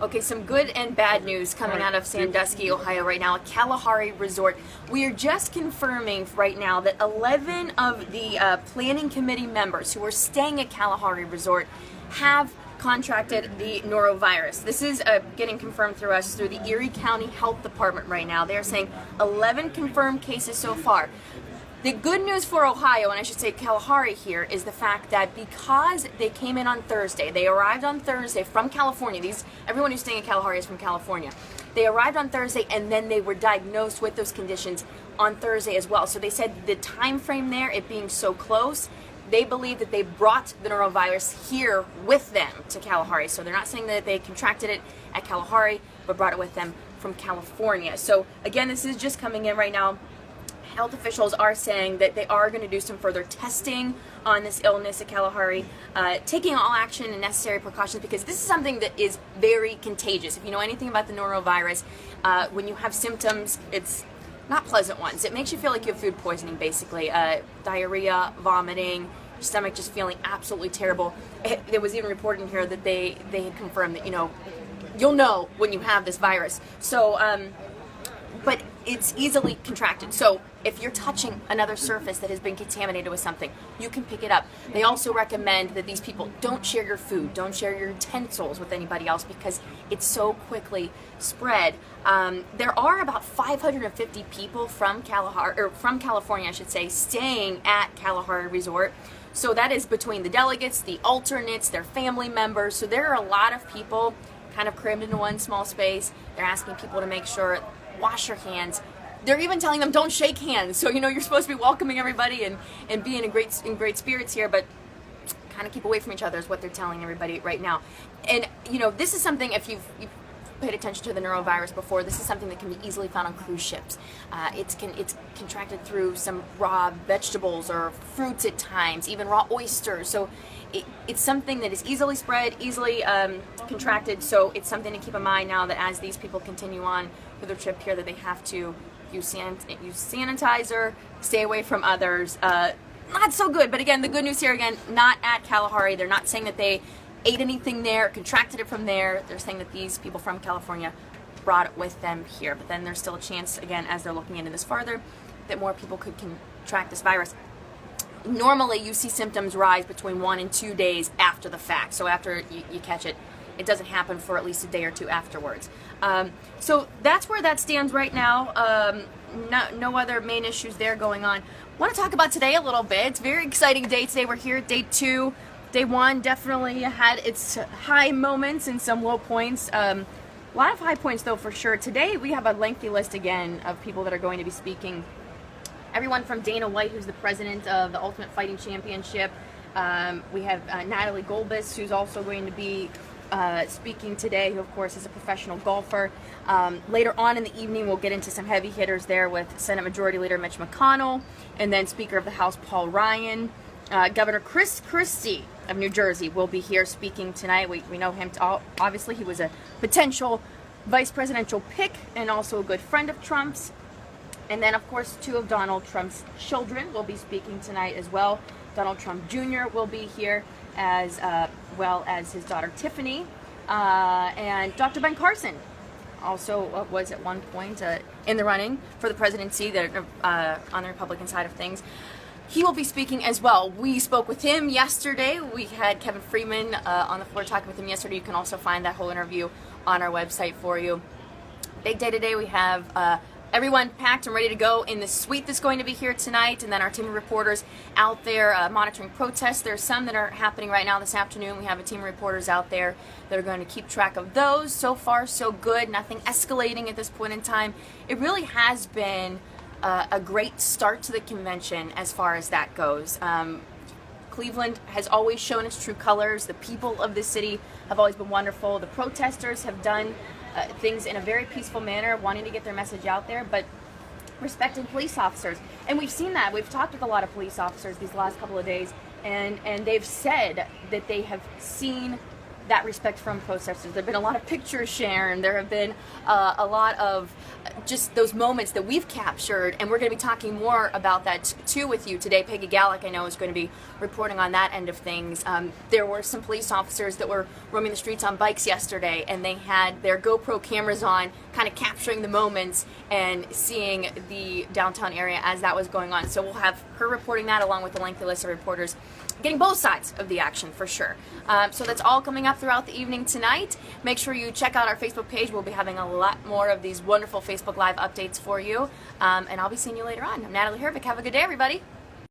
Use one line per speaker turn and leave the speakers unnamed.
Okay, some good and bad news coming out of Sandusky, Ohio right now, at Kalahari Resort. We are just confirming right now that 11 of the planning committee members who are staying at Kalahari Resort have contracted the norovirus. This is getting confirmed through us through the Erie County Health Department right now. They're saying 11 confirmed cases so far. The good news for Ohio, and I should say Kalahari here, is the fact that because they came in on Thursday, they arrived on Thursday from California. Everyone who's staying in Kalahari is from California. They arrived on Thursday and then they were diagnosed with those conditions on Thursday as well. So they said the time frame there, it being so close, they believe that they brought the norovirus here with them to Kalahari. So they're not saying that they contracted it at Kalahari, but brought it with them from California. So again, this is just coming in right now. Health officials are saying that they are going to do some further testing on this illness at Kalahari, taking all action and necessary precautions, because this is something that is very contagious. If you know anything about the norovirus, when you have symptoms, it's not pleasant ones. It makes you feel like you have food poisoning, basically. Diarrhea, vomiting, your stomach just feeling absolutely terrible. It was even reported in here that they had confirmed that, you'll know when you have this virus. So, but it's easily contracted. So if you're touching another surface that has been contaminated with something, you can pick it up. They also recommend that these people don't share your food, don't share your utensils with anybody else, because it's so quickly spread. There are about 550 people from California, I should say, staying at Kalahari Resort. So that is between the delegates, the alternates, their family members. So there are a lot of people kind of crammed into one small space. They're asking people to make sure, wash your hands. They're even telling them don't shake hands. So you're supposed to be welcoming everybody and be in great spirits here, but kind of keep away from each other is what they're telling everybody right now. And this is something, if you've paid attention to the norovirus before, this is something that can be easily found on cruise ships. It's contracted through some raw vegetables or fruits at times, even raw oysters. So it's something that is easily spread, easily contracted. So it's something to keep in mind now, that as these people continue on with their trip here, that they have to use sanitizer, stay away from others. Not so good, but again, the good news here, again, not at Kalahari. They're not saying that they ate anything there, contracted it from there. They're saying that these people from California brought it with them here. But then there's still a chance, again, as they're looking into this farther, that more people could contract this virus. Normally, you see symptoms rise between 1 and 2 days after the fact. So after you catch it, it doesn't happen for at least a day or two afterwards. So that's where that stands right now. No other main issues there going on. Want to talk about today a little bit. It's a very exciting day today. We're here at day 2. Day 1 definitely had its high moments and some low points. A lot of high points, though, for sure. Today we have a lengthy list again of people that are going to be speaking. Everyone from Dana White, who's the president of the Ultimate Fighting Championship. We have Natalie Golbis, who's also going to be speaking today, who of course is a professional golfer. Later on in the evening, we'll get into some heavy hitters there with Senate Majority Leader Mitch McConnell, and then Speaker of the House Paul Ryan. Governor Chris Christie of New Jersey will be here speaking tonight. We know him, obviously he was a potential vice presidential pick and also a good friend of Trump's. And then, of course, 2 of Donald Trump's children will be speaking tonight as well. Donald Trump Jr. will be here, as well as his daughter Tiffany, and Dr. Ben Carson also was at one point in the running for the presidency on the Republican side of things. He will be speaking as well. We spoke with him yesterday. We had Kevin Freeman on the floor talking with him yesterday. You can also find that whole interview on our website for you. Big day today. We have everyone packed and ready to go in the suite that's going to be here tonight, and then our team of reporters out there monitoring protests. There's some that are happening right now this afternoon. We have a team of reporters out there that are going to keep track of those. So far, so good. Nothing escalating at this point in time. It really has been a great start to the convention as far as that goes. Cleveland has always shown its true colors. The people of this city have always been wonderful. The protesters have done things in a very peaceful manner, wanting to get their message out there, but respecting police officers. And we've seen that. We've talked with a lot of police officers these last couple of days, and they've said that they have seen that respect from protesters. There have been a lot of pictures shared. There have been a lot of just those moments that we've captured, and we're going to be talking more about that too with you today. Peggy Gallick, I know, is going to be reporting on that end of things. There were some police officers that were roaming the streets on bikes yesterday, and they had their GoPro cameras on, kind of capturing the moments and seeing the downtown area as that was going on. So we'll have her reporting that along with a lengthy list of reporters getting both sides of the action for sure. So that's all coming up throughout the evening tonight. Make sure you check out our Facebook page. We'll be having a lot more of these wonderful Facebook Live updates for you. And I'll be seeing you later on. I'm Natalie Hervick. Have a good day, everybody.